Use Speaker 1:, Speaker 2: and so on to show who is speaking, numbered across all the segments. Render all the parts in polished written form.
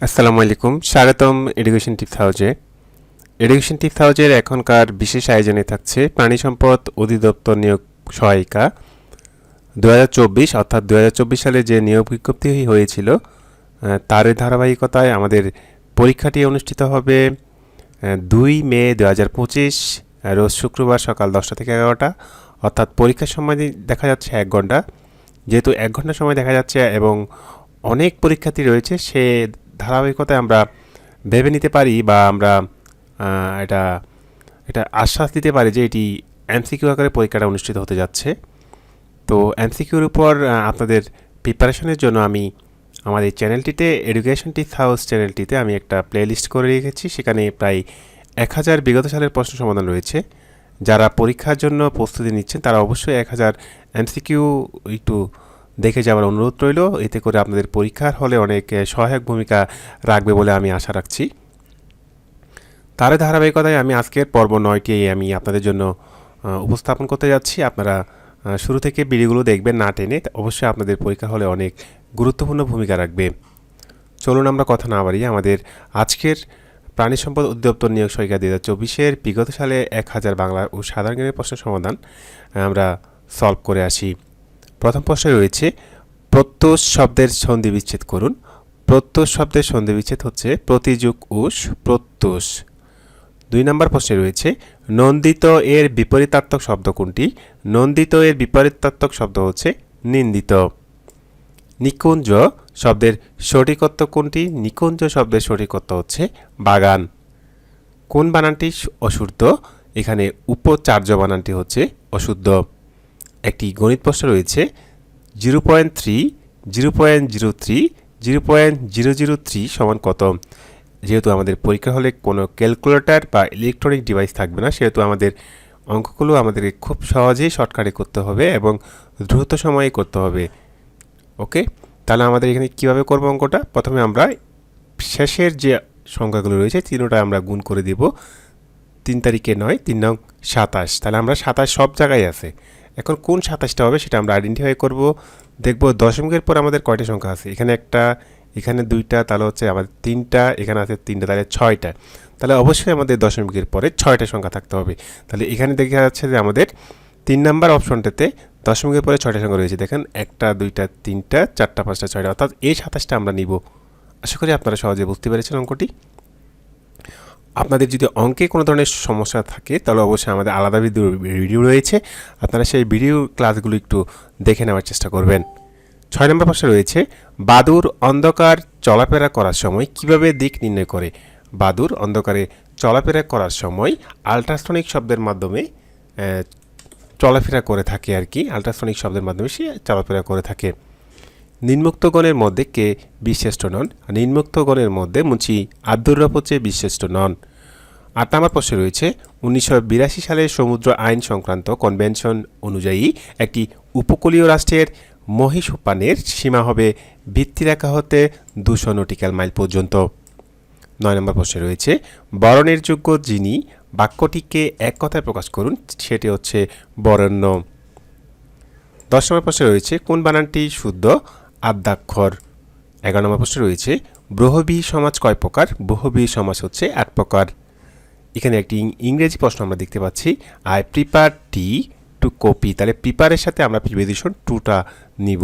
Speaker 1: আসসালামু আলাইকুম, স্বাগতম এডুকেশন টিপস হাউজে। এডুকেশন টিপস হাউজের এখনকার বিশেষ আয়োজনে থাকছে প্রাণী সম্পদ অধিদপ্তর নিয়োগ সহায়িকা 2024, অর্থাৎ 2024 সালে যে নিয়োগ বিজ্ঞপ্তি হয়েছিল তার ধারাবাহিকতায় আমাদের পরীক্ষাটি অনুষ্ঠিত হবে 2 মে 2025 রোজ শুক্রবার সকাল 10টা থেকে 11টা, অর্থাৎ পরীক্ষার সময় দেখা যাচ্ছে 1 ঘন্টা। যেহেতু 1 ঘন্টা সময় দেখা যাচ্ছে এবং অনেক পরীক্ষার্থী রয়েছে, সে ধারাবাহিকতায় আমরা ভেবে নিতে পারি বা আমরা এটা এটা আশ্বাস দিতে পারি যে এটি এমসিকিউ আকারে পরীক্ষাটা অনুষ্ঠিত হতে যাচ্ছে। তো এমসিকিউর উপর আপনাদের প্রিপারেশনের জন্য আমি আমাদের চ্যানেলটিতে এডুকেশন টিপস হাউস চ্যানেলটিতে আমি একটা প্লেলিস্ট করে রেখেছি। সেখানে প্রায় 1000 বিগত সালের প্রশ্ন সমাধান রয়েছে। যারা পরীক্ষার জন্য প্রস্তুতি নিচ্ছেন তারা অবশ্যই 1000 এমসিকিউ একটু দেখে যাওয়ার অনুরোধ রইল। এতে করে আপনাদের পরীক্ষার হলে অনেক সহায়ক ভূমিকা রাখবে বলে আমি আশা রাখছি। তার ধারাবাহিকতায় আমি আজকের পর্ব 9টি আমি আপনাদের জন্য উপস্থাপন করতে যাচ্ছি। আপনারা শুরু থেকে ভিডিওগুলো দেখবেন না টেনে, অবশ্যই আপনাদের পরীক্ষার হলে অনেক গুরুত্বপূর্ণ ভূমিকা রাখবে। চলুন আমরা কথা না বাড়িয়ে আমাদের আজকের প্রাণী সম্পদ অধিদপ্তর নিয়োগ সহায়িকা 2024 বিগত সালে 1000 বাংলা ও সাধারণ জ্ঞানের প্রশ্নের সমাধান আমরা সলভ করে আসি। প্রথম প্রশ্নে রয়েছে প্রত্যুষ শব্দের সন্ধি বিচ্ছেদ করুন। প্রত্যুষ শব্দের সন্ধি বিচ্ছেদ হচ্ছে প্রতিযুগ উষ, প্রত্যুষ। 2 নম্বর প্রশ্নে রয়েছে নন্দিত এর বিপরীতার্থক শব্দ কোনটি? নন্দিত এর বিপরীতার্থক শব্দ হচ্ছে নিন্দিত। নিকুঞ্জ শব্দের সঠিকত্ব কোনটি? নিকুঞ্জ শব্দের সঠিকত্ব হচ্ছে বাগান। কোন বানানটি অশুদ্ধ? এখানে উপচার্য বানানটি হচ্ছে অশুদ্ধ। একটি গণিত প্রশ্ন রয়েছে 0.3, 0.03, 0.003 সমান কত? যেহেতু আমাদের পরীক্ষা হলে কোনো ক্যালকুলেটর বা ইলেকট্রনিক ডিভাইস থাকবে না, সেহেতু আমাদের অঙ্কগুলো আমাদেরকে খুব সহজেই শর্টকাটে করতে হবে এবং দ্রুত সময়ে করতে হবে। ওকে, তাহলে আমাদের এখানে কিভাবে করব অঙ্কটা? প্রথমে আমরা শেষের যে সংখ্যাগুলো রয়েছে তিনটা আমরা গুণ করে দেব। 3 তারিখে 9, 3 নং 27, তাহলে আমরা 27 সব জায়গায় আছে। এখন কোন 27টা হবে সেটা আমরা আইডেন্টিফাই করব। দেখব দশমিকের পর আমাদের কয়টা সংখ্যা আছে। এখানে একটা, এখানে 2টা, তাহলে হচ্ছে আমাদের 3টা, এখানে আছে 3টা, তাহলে 6টা। তাহলে অবশ্যই আমাদের দশমিকের পরে 6টা সংখ্যা থাকতে হবে। তাহলে এখানে দেখা যাচ্ছে যে আমাদের 3 নাম্বার অপশনটাতে দশমিকের পরে 6টা সংখ্যা রয়েছে। দেখেন 1টা 2টা 3টা 4টা 5টা 6টা, অর্থাৎ এই 27টা আমরা নিব। আশা করি আপনারা সহজে বুঝতে পেরেছেন অঙ্কটি। আপনাদের যদি অঙ্কে কোনো ধরনের সমস্যা থাকে তাহলে অবশ্যই আমাদের আলাদা ভিডিও রয়েছে, আপনারা সেই ভিডিও ক্লাসগুলো একটু দেখে নেওয়ার চেষ্টা করবেন। 6 নম্বর প্রশ্ন রয়েছে বাদুর অন্ধকার চলাফেরা করার সময় কিভাবে দিক নির্ণয় করে? বাদুর অন্ধকারে চলাফেরা করার সময় আল্ট্রাসনিক শব্দের মাধ্যমে চলাফেরা করে থাকে আর কি। আল্ট্রাসনিক শব্দের মাধ্যমে সে চলাফেরা করে থাকে। নিম্নোক্তগণের মধ্যে কে বিশিষ্ট নন? নিম্নোক্তগণের মধ্যে মুন্সি আব্দুর রব হচ্ছে বিশিষ্ট নন। 8 নম্বর প্রশ্ন রয়েছে 1982 সালে সমুদ্র আইন সংক্রান্ত কনভেনশন অনুযায়ী একটি উপকূলীয় রাষ্ট্রের মহীসোপানের সীমা হবে ভিত্তিরেখা হতে 200 নটিক্যাল মাইল পর্যন্ত। 9 নম্বর প্রশ্নে রয়েছে বরণের যোগ্য যিনি বাক্যটিকে এক কথায় প্রকাশ করুন, সেটি হচ্ছে বরেণ্য। 10 নম্বর প্রশ্নে রয়েছে কোন বানানটি শুদ্ধ? আদ্যাক্ষর। 11 নম্বর প্রশ্নে রয়েছে বহুব্রীহি সমাজ কয় প্রকার? বহুব্রীহি সমাজ হচ্ছে 8 প্রকার। এখানে একটি ইংরেজি প্রশ্ন আমরা দেখতে পাচ্ছি I prefer tea to coffee, তাহলে প্রিপারের সাথে আমরা প্রিপোজিশন টুটা নিব।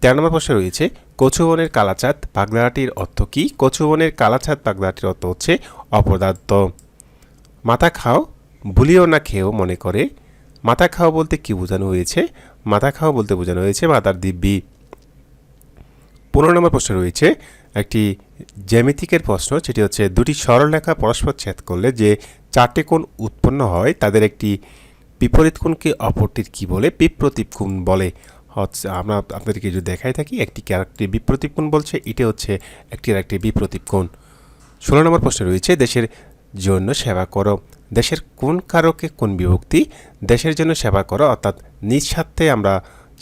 Speaker 1: 13 নম্বর প্রশ্নে রয়েছে কচুবনের কালাচাঁদ বাগধারাটির অর্থ কী? কচুবনের কালাচাঁদ বাগধারাটির অর্থ হচ্ছে অপদার্থ। মাথা খাও ভুলিও না খেয়েও মনে করে, মাথা খাও বলতে কি বোঝানো হয়েছে? মাথা খাও বলতে বোঝানো হয়েছে মাথার দিব্যি। 15 নম্বর প্রশ্ন রয়েছে একটি জ্যামিতিকের প্রশ্ন, যেটি হচ্ছে দুটি সরলরেখা পরস্পর ছেদ করলে যে 4টি কোণ উৎপন্ন হয় তাদের একটি বিপরীত কোণকে অপরটির কি বলে? বিপ্রতীপ কোণ বলে। হচ্ছে আমরা আপনাদেরকে যদি দেখাই থাকি একটি আরেকটি বিপ্রতীপ কোণ বলছে, এটা হচ্ছে একটি বিপ্রতীপ কোণ। 16 নম্বর প্রশ্ন রয়েছে দেশের জন্য সেবা করো। দেশের কোন কারকে কোন বিভক্তি? দেশের জন্য সেবা করো, অর্থাৎ নিঃস্বার্থে আমরা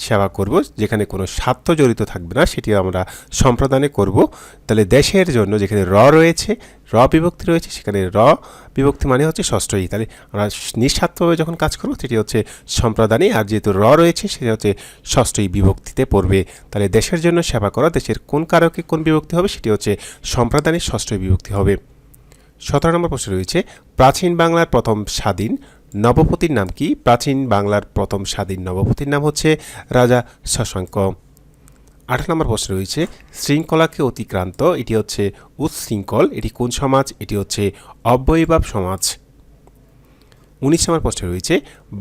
Speaker 1: সেবা করব, যেখানে কোনো স্বার্থ জড়িত থাকবে না, সেটি আমরা সম্প্রদানে করব। তাহলে দেশের জন্য যেখানে রয়েছে, বিভক্তি রয়েছে, সেখানে বিভক্তি মানে হচ্ছে ষষ্ঠী। তাহলে আমরা নিঃস্বার্থভাবে যখন কাজ করব সেটি হচ্ছে সম্প্রদানে, আর যেহেতু রয়েছে সেটা হচ্ছে ষষ্ঠী বিভক্তিতে পড়বে। তাহলে দেশের জন্য সেবা করা, দেশের কোন কারকে কোন বিভক্তি হবে, সেটি হচ্ছে সম্প্রদানে ষষ্ঠী বিভক্তি হবে। 17 নম্বর প্রশ্ন রয়েছে, প্রাচীন বাংলার প্রথম স্বাধীন নবপতির নাম কি? প্রাচীন বাংলার প্রথম স্বাধীন নবপতির নাম হচ্ছে রাজা শশাঙ্ক। 18 নম্বর প্রশ্ন রয়েছে, শৃঙ্খলাকে অতিক্রান্ত, এটি হচ্ছে উচ্ছৃঙ্খল, এটি কোন সমাজ? এটি হচ্ছে অব্যয়ীভাব সমাজ। 19 নম্বর প্রশ্ন রয়েছে,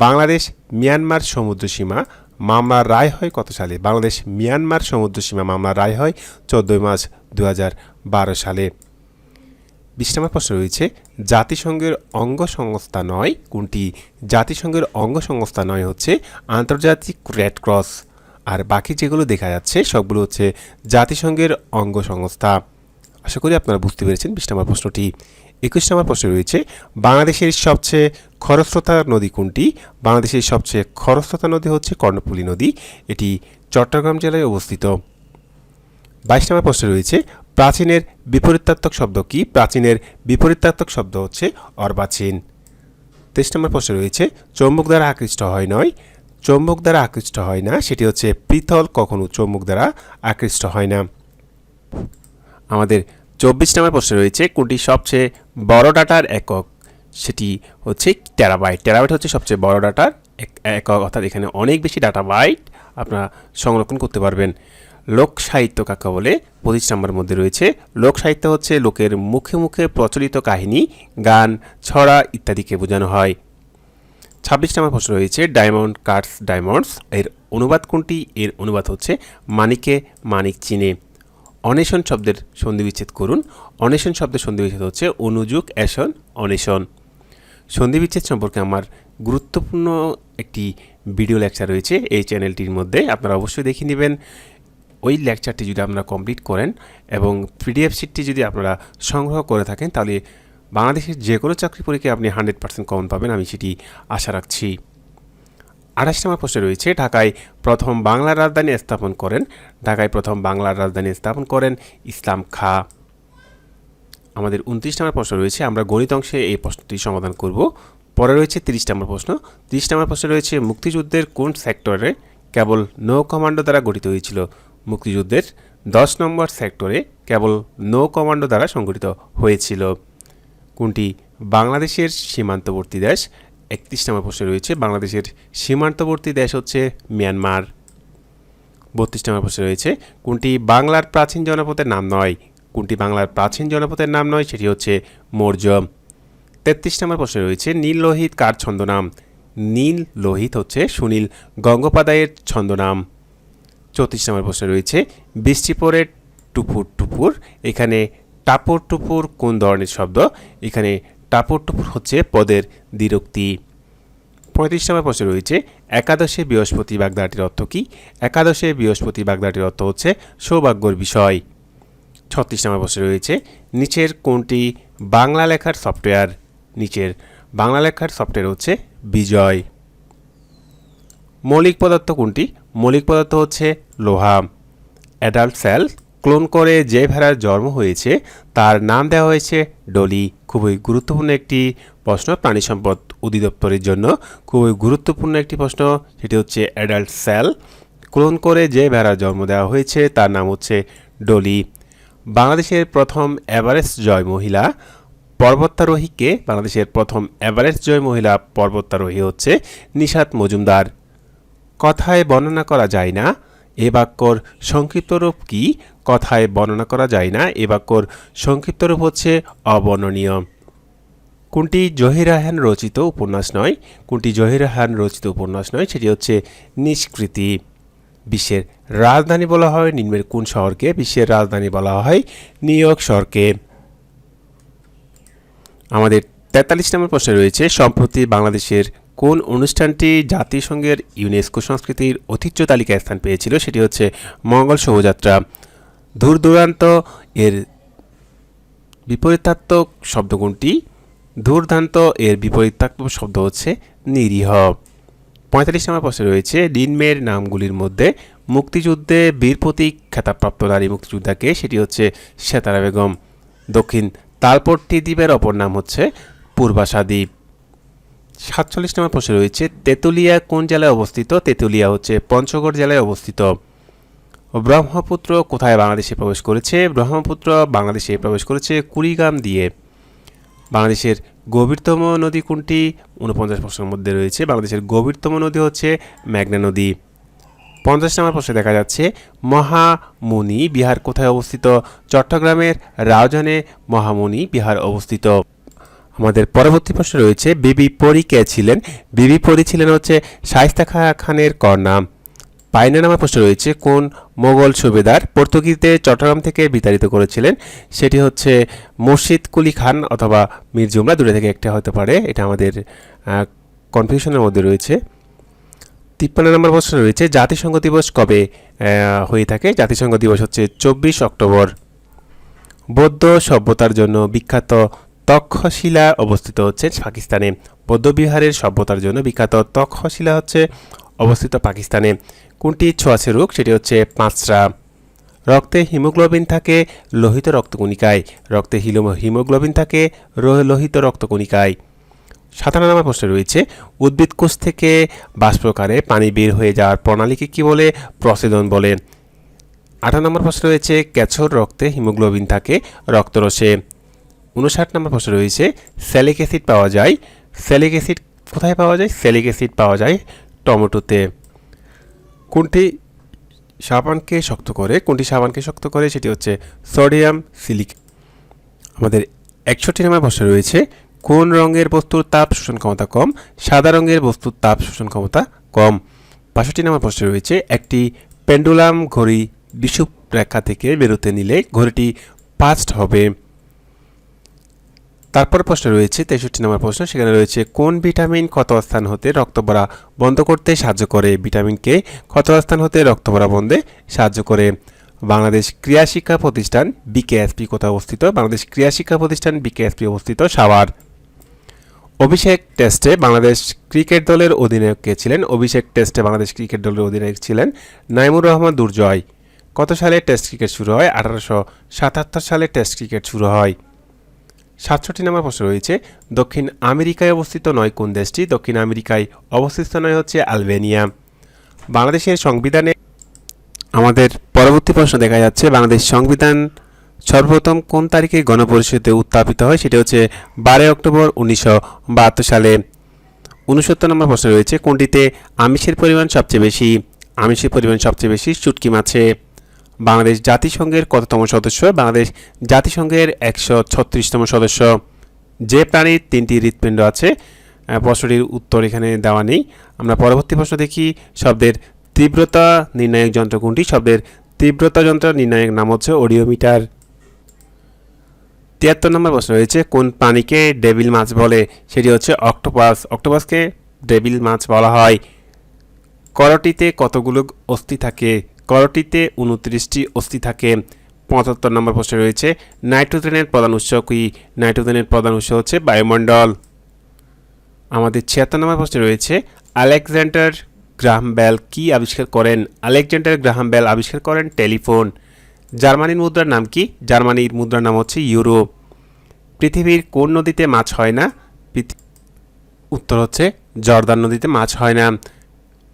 Speaker 1: বাংলাদেশ মিয়ানমার সমুদ্র সীমা মামলার রায় হয় কত সালে? বাংলাদেশ মিয়ানমার সমুদ্র সীমা মামলার রায় হয় 14 মার্চ 2012 সালে। 20 নম্বর প্রশ্ন রয়েছে, জাতিসংঘের অঙ্গ সংস্থা নয় কোনটি? জাতিসংঘের অঙ্গ সংস্থা নয় হচ্ছে আন্তর্জাতিক রেড ক্রস, আর বাকি যেগুলো দেখা যাচ্ছে সবগুলো হচ্ছে জাতিসংঘের অঙ্গ সংস্থা। আশা করি আপনারা বুঝতে পেরেছেন 20 নম্বর প্রশ্নটি। 21 নম্বর প্রশ্ন রয়েছে, বাংলাদেশের সবচেয়ে খরস্রোতা নদী কোনটি? বাংলাদেশের সবচেয়ে খরস্রোতা নদী হচ্ছে কর্ণফুলী নদী, এটি চট্টগ্রাম জেলায় অবস্থিত। 22 নম্বর প্রশ্ন রয়েছে, প্রাচীনের বিপরীতার্থক শব্দ কি? প্রাচীনের বিপরীতার্থক শব্দ হচ্ছে অর্বাচীন। 23 নম্বর প্রশ্ন রয়েছে, চৌম্বক দ্বারা আকৃষ্ট হয় নয়, চৌম্বক দ্বারা আকৃষ্ট হয় না, সেটি হচ্ছে পৃথল, কখনো চৌম্বক দ্বারা আকৃষ্ট হয় না। আমাদের 24 নম্বর প্রশ্ন রয়েছে, কোনটি সবচেয়ে বড় ডাটার একক? সেটি হচ্ছে টেরাবাইট। টেরাবাইট হচ্ছে সবচেয়ে বড় ডাটার একক, অর্থাৎ এখানে অনেক বেশি ডাটা বাইট আপনারা সংরক্ষণ করতে পারবেন। লোক সাহিত্য কাকে বলে? 25 নম্বরের মধ্যে রয়েছে, লোক সাহিত্য হচ্ছে লোকের মুখে মুখে প্রচলিত কাহিনী, গান, ছড়া ইত্যাদিকে বোঝানো হয়। 26 নম্বর প্রশ্ন রয়েছে, ডায়মন্ড কাটস ডায়মন্ডস, এর অনুবাদ কোনটি? এর অনুবাদ হচ্ছে মানিকে মানিক চিনে। অনেশন শব্দের সন্ধিবিচ্ছেদ করুন। অনেশন শব্দের সন্ধিবিচ্ছেদ হচ্ছে অনুযুগ এশন অনেশন। সন্ধিবিচ্ছেদ সম্পর্কে আমার গুরুত্বপূর্ণ একটি ভিডিও লেকচার রয়েছে এই চ্যানেলটির মধ্যে, আপনারা অবশ্যই দেখে নেবেন। ওই লেকচারটি যদি আপনারা কমপ্লিট করেন এবং পিডিএফ শিটটি যদি আপনারা সংগ্রহ করে থাকেন, তাহলে বাংলাদেশের যে কোনো চাকরি পরীক্ষায় আপনি 100% কমন পাবেন, আমি সেটি আশা রাখছি। 28 নম্বর প্রশ্ন রয়েছে, ঢাকায় প্রথম বাংলার রাজধানী স্থাপন করেন, ঢাকায় প্রথম বাংলার রাজধানী স্থাপন করেন ইসলাম খাঁ। আমাদের 29 নম্বর প্রশ্ন রয়েছে, আমরা গণিত অংশে এই প্রশ্নটি সমাধান করব। পরে রয়েছে 30 নম্বর প্রশ্ন। 30 নম্বর প্রশ্ন রয়েছে, মুক্তিযুদ্ধের কোন সেক্টরে কেবল নৌ কমান্ডো দ্বারা গঠিত হয়েছিল? মুক্তিযুদ্ধের 10 নম্বর সেক্টরে কেবল নৌ কমান্ডো দ্বারা সংগঠিত হয়েছিল। কোনটি বাংলাদেশের সীমান্তবর্তী দেশ? 31 নম্বর প্রশ্ন রয়েছে, বাংলাদেশের সীমান্তবর্তী দেশ হচ্ছে মিয়ানমার। 32 নম্বর প্রশ্ন রয়েছে, কোনটি বাংলার প্রাচীন জনপদের নাম নয়? কোনটি বাংলার প্রাচীন জনপদের নাম নয়? সেটি হচ্ছে মৌর্য। 33 নম্বর প্রশ্ন রয়েছে, নীল লোহিত কার ছন্দনাম? নীল লোহিত হচ্ছে সুনীল গঙ্গোপাধ্যায়ের ছন্দনাম। 34 নম্বর প্রশ্ন রয়েছে, বৃষ্টি পড়ে টুপুর টুপুর, এখানে টাপুর টুপুর কোন ধরনের শব্দ? এখানে টাপুর টুপুর হচ্ছে পদের দ্বিরুক্তি। 35 নম্বর প্রশ্ন রয়েছে, একাদশে বৃহস্পতি বাগদাটির অর্থ কী? একাদশে বৃহস্পতি বাগদাটির অর্থ হচ্ছে সৌভাগ্যর বিষয়। 36 নম্বর প্রশ্ন রয়েছে, নিচের কোনটি বাংলা লেখার সফটওয়্যার? নিচের বাংলা লেখার সফটওয়্যার হচ্ছে বিজয়। মৌলিক পদার্থ কোনটি? মৌলিক পদার্থ হচ্ছে লোহা। অ্যাডাল্ট সেল ক্লোন করে যে ভেড়ার জন্ম হয়েছে তার নাম দেওয়া হয়েছে ডলি। খুবই গুরুত্বপূর্ণ একটি প্রশ্ন প্রাণী সম্পদ অধিদপ্তরের জন্য, খুবই গুরুত্বপূর্ণ একটি প্রশ্ন, সেটি হচ্ছে অ্যাডাল্ট সেল ক্লোন করে যে ভেড়ার জন্ম দেওয়া হয়েছে তার নাম হচ্ছে ডলি। বাংলাদেশের প্রথম এভারেস্ট জয় মহিলা পর্বতারোহীকে? বাংলাদেশের প্রথম এভারেস্ট জয় মহিলা পর্বতারোহী হচ্ছে নিশাত মজুমদার। কথায় বর্ণনা করা যায় না এ বাক্যর সংক্ষিপ্ত রূপ কি? কথায় বর্ণনা করা যায় না এ বাক্যর সংক্ষিপ্ত রূপ হচ্ছে অবর্ণনীয়। কোনটি জহির রায়হান রচিত উপন্যাস নয়? কোনটি জহির রায়হান রচিত উপন্যাস নয়? সেটি হচ্ছে নিষ্কৃতি। বিশ্বের রাজধানী বলা হয় নিম্নের কোন শহরকে? বিশ্বের রাজধানী বলা হয় নিউ ইয়র্ক শহরকে। আমাদের 43 নম্বর প্রশ্ন রয়েছে, সম্প্রতি বাংলাদেশের কোন অনুষ্ঠানটি জাতিসংঘের ইউনেস্কো সংস্কৃতির ঐতিহ্য তালিকায় স্থান পেয়েছিল? সেটি হচ্ছে মঙ্গল শোভাযাত্রা। দূর দূরান্ত এর বিপরীতাত্মক শব্দ কোনটি? দুর্দান্ত এর বিপরীতাত্মক শব্দ হচ্ছে নিরীহ। 45 নম্বর প্রশ্নে রয়েছে নিম্নের নামগুলির মধ্যে মুক্তিযুদ্ধে বীর প্রতীক খেতাবপ্রাপ্ত নারী মুক্তিযোদ্ধাকে, সেটি হচ্ছে সেতারা বেগম। দক্ষিণ তালপট্টি দ্বীপের অপর নাম হচ্ছে পূর্বাশা দ্বীপ। 47 নম্বর প্রশ্নে রয়েছে তেঁতুলিয়া কোন জেলায় অবস্থিত? তেঁতুলিয়া হচ্ছে পঞ্চগড় জেলায় অবস্থিত। ব্রহ্মপুত্র কোথায় বাংলাদেশে প্রবেশ করেছে? ব্রহ্মপুত্র বাংলাদেশে প্রবেশ করেছে কুড়িগ্রাম দিয়ে। বাংলাদেশের গভীরতম নদী কোনটি? 49 প্রশ্নের মধ্যে রয়েছে বাংলাদেশের গভীরতম নদী হচ্ছে মেঘনা নদী। 50 নম্বর প্রশ্নে দেখা যাচ্ছে মহামুনি বিহার কোথায় অবস্থিত? চট্টগ্রামের রাউজানে মহামুনি বিহার অবস্থিত। আমাদের পরবর্তী প্রশ্ন রয়েছে বিবি পরী কে ছিলেন? বিবি পরী ছিলেন হচ্ছে শায়েস্তা খানের কন্যা। 52 নম্বর প্রশ্ন রয়েছে কোন মোগল সুবেদার পর্তুগিজে চট্টগ্রাম থেকে বিতাড়িত করেছিলেন? সেটি হচ্ছে মুর্শিদ কুলি খান অথবা মীর জুমলা, দুটো থেকে একটা হতে পারে, এটা আমাদের কনফিউশনের মধ্যে রয়েছে। 53 নম্বর প্রশ্ন রয়েছে জাতিসংঘ দিবস কবে হয়ে থাকে? জাতিসংঘ দিবস হচ্ছে 24 অক্টোবর। বৌদ্ধ সভ্যতার জন্য বিখ্যাত তক্ষশিলা অবস্থিত হচ্ছে পাকিস্তানে। বৌদ্ধবিহারের সভ্যতার জন্য বিখ্যাত তক্ষশিলা হচ্ছে অবস্থিত পাকিস্তানে। কোনটি ছোঁয়াচে রোগ? সেটি হচ্ছে পাঁচরা। রক্তে হিমোগ্লোবিন থাকে লোহিত রক্তকণিকায়। রক্তে হিমোগ্লোবিন থাকে লোহিত রক্তকণিকায়। 57 নম্বর প্রশ্ন রয়েছে উদ্ভিদ কোষ থেকে বাষ্পকারে পানি বের হয়ে যাওয়ার প্রণালীকে কি বলে? প্রসেদন বলে। 58 নম্বর প্রশ্ন রয়েছে কেঁচোর রক্তে হিমোগ্লোবিন থাকে রক্তরসে। 59 নম্বর প্রশ্ন রয়েছে স্যালিক অ্যাসিড পাওয়া যায়। স্যালিক অ্যাসিড কোথায় পাওয়া যায়? স্যালিক অ্যাসিড পাওয়া যায় টমেটোতে। কোনটি সাবানকে শক্ত করে? কোনটি সাবানকে শক্ত করে? সেটি হচ্ছে সোডিয়াম সিলিক। আমাদের 61 নম্বর প্রশ্ন রয়েছে কোন রঙের বস্তুর তাপ শোষণ ক্ষমতা কম? সাদা রঙের বস্তুর তাপ শোষণ ক্ষমতা কম। 62 নম্বর প্রশ্ন রয়েছে একটি পেন্ডুলাম ঘড়ি বিষুব রেখা থেকে বেরোতে নিলে ঘড়িটি ফাস্ট হবে। তারপর প্রশ্ন রয়েছে 63 নম্বর প্রশ্ন, সেখানে রয়েছে কোন ভিটামিন ক্ষতস্থান হতে রক্তপড়া বন্ধ করতে সাহায্য করে? ভিটামিন কে ক্ষতস্থান হতে রক্তপড়া বন্ধে সাহায্য করে। বাংলাদেশ ক্রীড়া শিক্ষা প্রতিষ্ঠান বিকেএসপি কোথায় অবস্থিত? বাংলাদেশ ক্রীড়া শিক্ষা প্রতিষ্ঠান বিকেএসপি অবস্থিত সাভার। অভিষেক টেস্টে বাংলাদেশ ক্রিকেট দলের অধিনায়ক কে ছিলেন? অভিষেক টেস্টে বাংলাদেশ ক্রিকেট দলের অধিনায়ক ছিলেন নাইমুর রহমান দুর্জয়। কত সালে টেস্ট ক্রিকেট শুরু হয়? 1877 সালে টেস্ট ক্রিকেট শুরু হয়। 67 নম্বর প্রশ্ন রয়েছে দক্ষিণ আমেরিকায় অবস্থিত নয় কোন দেশটি? দক্ষিণ আমেরিকায় অবস্থিত নয় হচ্ছে আলবেনিয়া। বাংলাদেশের সংবিধানে আমাদের পরবর্তী প্রশ্ন দেখা যাচ্ছে বাংলাদেশ সংবিধান সর্বপ্রথম কোন তারিখে গণপরিষদে উত্থাপিত হয়? সেটি হচ্ছে 12 অক্টোবর 1972 সালে। 69 নম্বর প্রশ্ন রয়েছে কোনটিতে আমিষের পরিমাণ সবচেয়ে বেশি? আমিষের পরিমাণ সবচেয়ে বেশি শুটকি মাছে। বাংলাদেশ জাতিসংঘের কততম সদস্য? বাংলাদেশ জাতিসংঘের 136তম সদস্য। যে প্রাণীর 3টি হৃৎপিণ্ড আছে? প্রশ্নটির উত্তর এখানে দেওয়া নেই। আমরা পরবর্তী প্রশ্ন দেখি শব্দের তীব্রতা নির্ণায়ক যন্ত্র কোনটি? শব্দের তীব্রতা যন্ত্র নির্ণায়ক নাম হচ্ছে অডিওমিটার। 73 নম্বর প্রশ্ন রয়েছে কোন প্রাণীকে ডেভিল মাছ বলে? সেটি হচ্ছে অক্টোপাস। অক্টোপাসকে ডেভিল মাছ বলা হয়। করটিতে কতগুলো অস্থি থাকে? করটিতে 29টি অস্থি থাকে। 75 নম্বর প্রশ্ন রয়েছে নাইট্রোজেনের প্রধান উৎস কি? নাইট্রোজেনের প্রধান উৎস হচ্ছে বায়ুমণ্ডল। আমাদের 76 নম্বর প্রশ্ন রয়েছে আলেকজান্ডার গ্রাহাম বেল কি আবিষ্কার করেন? আলেকজান্ডার গ্রাহাম বেল আবিষ্কার করেন টেলিফোন। জার্মানির মুদ্রার নাম কি? জার্মানির মুদ্রার নাম হচ্ছে ইউরো। পৃথিবীর কোন নদীতে মাছ হয় না? উত্তর হচ্ছে জর্দান নদীতে মাছ হয় না।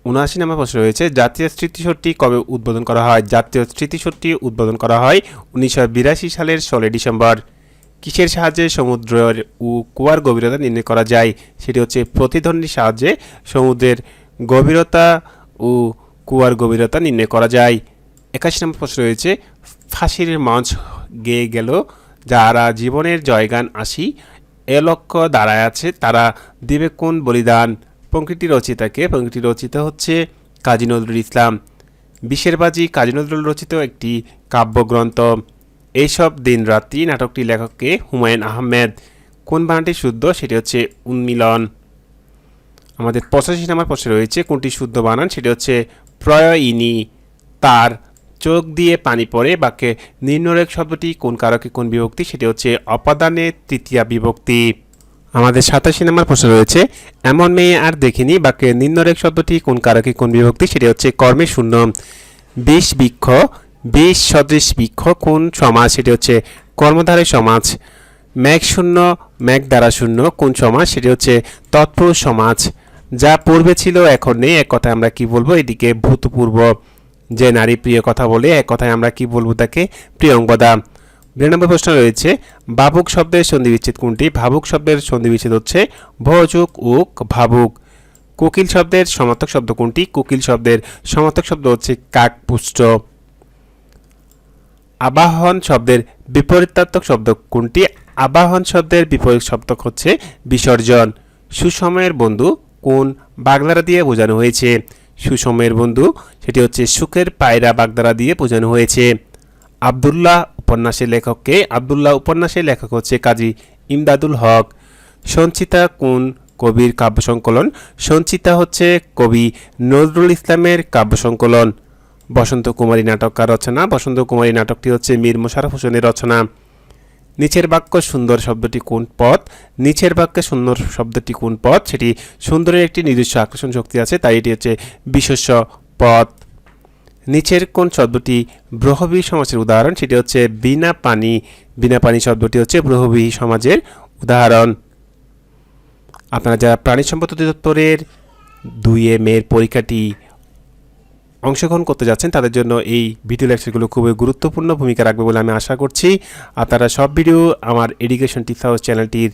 Speaker 1: 79 নম্বর প্রশ্ন রয়েছে জাতীয় স্মৃতিসৌধটি কবে উদ্বোধন করা হয়? জাতীয় স্মৃতিসৌধটি উদ্বোধন করা হয় 1982 সালের 16 ডিসেম্বর। কিসের সাহায্যে সমুদ্রের ও কুয়ার গভীরতা নির্ণয় করা যায়? সেটি হচ্ছে প্রতিধ্বনির সাহায্যে সমুদ্রের গভীরতা ও কুয়ার গভীরতা নির্ণয় করা যায়। 81 নম্বর প্রশ্ন রয়েছে ফাঁসির মঞ্চ গেয়ে গেল যারা জীবনের জয়গান আসি এ লক্ষ্য দাঁড়ায় আছে তারা দিবে কোন বলিদান? প্রকৃতি রচিতাকে? প্রকৃতি রচিতা হচ্ছে কাজী নজরুল ইসলাম। বিশের বাজি কাজী নজরুল রচিত একটি কাব্যগ্রন্থ। এইসব দিন রাত্রি নাটকটি লেখককে হুমায়ুন আহমেদ। কোন বানানটি শুদ্ধ? সেটি হচ্ছে উন্মিলন। আমাদের 85 নম্বর প্রশ্ন রয়েছে কোনটি শুদ্ধ বানান? সেটি হচ্ছে প্রয়ইনি। তার চোখ দিয়ে পানি পড়ে বাক্যে নিম্নরেখ শব্দটি কোন কারকে কোন বিভক্তি? সেটি হচ্ছে অপাদানে তৃতীয়া বিভক্তি। আমাদের 87 নম্বর প্রশ্ন রয়েছে, এমন মেয়ে আর দেখিনি বাক্যের নিম্নরেখ শব্দটি কোন কারকে কোন বিভক্তি, সেটি হচ্ছে কর্মে শূন্য। বিষ বৃক্ষ, বিষ সদৃশ বৃক্ষ কোন সমাজ, সেটি হচ্ছে কর্মধারয় সমাজ। মেঘ শূন্য, মেঘ দ্বারা শূন্য কোন সমাজ, সেটি হচ্ছে তৎপুরুষ সমাজ। যা পূর্বে ছিল এখন নেই, এক কথায় আমরা কি বলবো, এটিকে ভূতপূর্ব। যে নারী প্রিয় কথা বলে, এক কথায় আমরা কি বলবো, তাকে প্রিয়ঙ্গদা। 2 নম্বর প্রশ্ন রয়েছে, ভাবুক শব্দের সন্ধি বিচ্ছেদ কোনটি? ভাবুক শব্দের সন্ধি বিচ্ছেদ হচ্ছে ভযোগ উক ভাবুক। কোকিল শব্দের সমার্থক শব্দ কোনটি? কোকিল শব্দের সমার্থক শব্দ হচ্ছে কাকপুষ্ট। আবাহন শব্দের বিপরীতার্থক শব্দ কোনটি? আবাহন শব্দের বিপরীত শব্দ হচ্ছে বিসর্জন। সুসময়ের বন্ধু কোন বাগধারা দিয়ে বোঝানো হয়েছে? সুসময়ের বন্ধু সেটি হচ্ছে সুখের পায়রা বাগধারা দিয়ে বোঝানো হয়েছে। আব্দুল্লাহ উপন্যাসের লেখককে? আব্দুল্লাহ উপন্যাসের লেখক হচ্ছে কাজী ইমদাদুল হক। সঞ্চিতা কোন কবির কাব্য সংকলন? সঞ্চিতা হচ্ছে কবি নজরুল ইসলামের কাব্য সংকলন। বসন্ত কুমারী নাটককার রচনা? বসন্ত কুমারী নাটকটি হচ্ছে মীর মোশাররফ হোসেনের রচনা। নিচের বাক্য সুন্দর শব্দটি কোন পদ? নিচের বাক্যে সুন্দর শব্দটি কোন পদ? সেটি সুন্দরের একটি নিজস্ব আকর্ষণ শক্তি আছে, তাই এটি হচ্ছে বিশেষ্য পদ। নিচের কোন শব্দটি ব্রহবী সমাজের উদাহরণ? সেটি হচ্ছে বিনা পানি। বিনা পানি শব্দটি হচ্ছে ব্রহবী সমাজের উদাহরণ। আপনারা যারা প্রাণী সম্পদ অধিদপ্তরের 2 মের পরীক্ষাটি অংশগ্রহণ করতে যাচ্ছেন, তাদের জন্য এই ভিডিও লেকচারগুলো খুবই গুরুত্বপূর্ণ ভূমিকা রাখবে বলে আমি আশা করছি। আপনারা সব ভিডিও আমার এডুকেশন টিপস হাউস চ্যানেলটির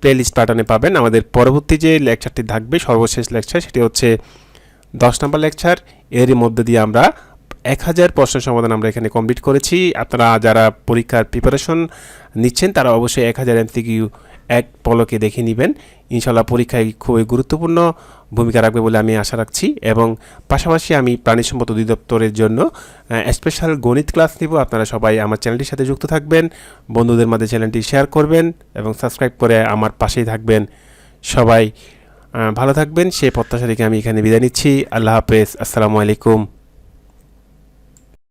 Speaker 1: প্লেলিস্ট বাটনে পাবেন। আমাদের পরবর্তী যে লেকচারটি থাকবে, সর্বশেষ লেকচার, সেটি হচ্ছে 10 নম্বর লেকচার। এরই মধ্যে দিয়ে আমরা 1000 প্রশ্ন সমাধান আমরা এখানে কমপ্লিট করেছি। আপনারা যারা পরীক্ষার প্রিপারেশন নিচ্ছেন, তারা অবশ্যই 1000 এমসিকিউ এক পলকে দেখে নেবেন। ইনশাল্লাহ পরীক্ষায় খুবই গুরুত্বপূর্ণ ভূমিকা রাখবে বলে আমি আশা রাখছি। এবং পাশাপাশি আমি প্রাণী সম্পদ অধিদপ্তরের জন্য স্পেশাল গণিত ক্লাস নিব। আপনারা সবাই আমার চ্যানেলটির সাথে যুক্ত থাকবেন, বন্ধুদের মাঝে চ্যানেলটি শেয়ার করবেন এবং সাবস্ক্রাইব করে আমার পাশেই থাকবেন। সবাই ভালো থাকবেন, সেই প্রত্যাশা রেখে আমি এখানে বিদায় নিচ্ছি। আল্লাহ হাফেজ, আসসালামু আলাইকুম।